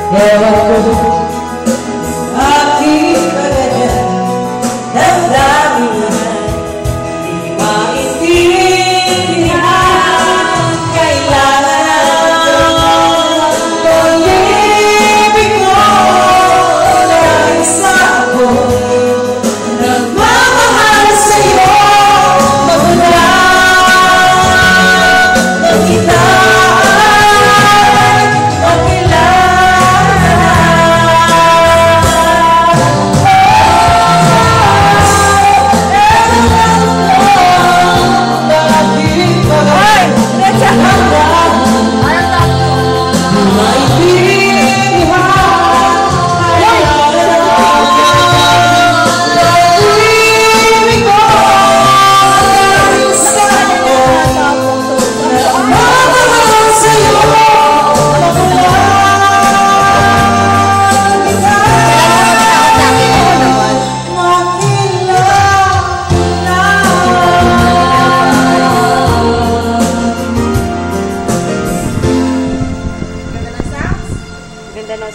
Ewan ko, aking kaganyan, damdamin di maintindihan. Kailangan pag-ibig mo na isa ako, nagmamahal sa'yo magmula nang kita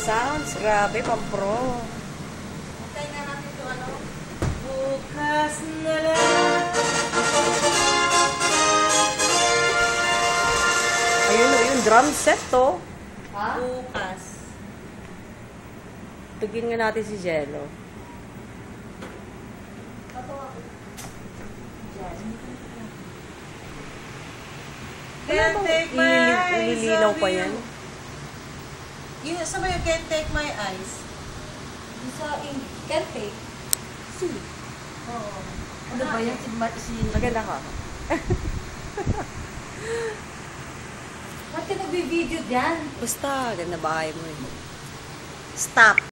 sounds. Grabe, pang-pro. Hintay na natin ito, ano? bukas na lang. Ayun, yung drum set to. Ha? Bukas. Tugin nga natin si Jello. Can't take my eyes Ililinaw off pa you. yan. Yun, saan ba yung can't take my eyes? Sa can take. Oo. Ano ba yan? Maganda ka. Ba't ka nag-video dyan? Basta, ganda bahay mo eh. Stop.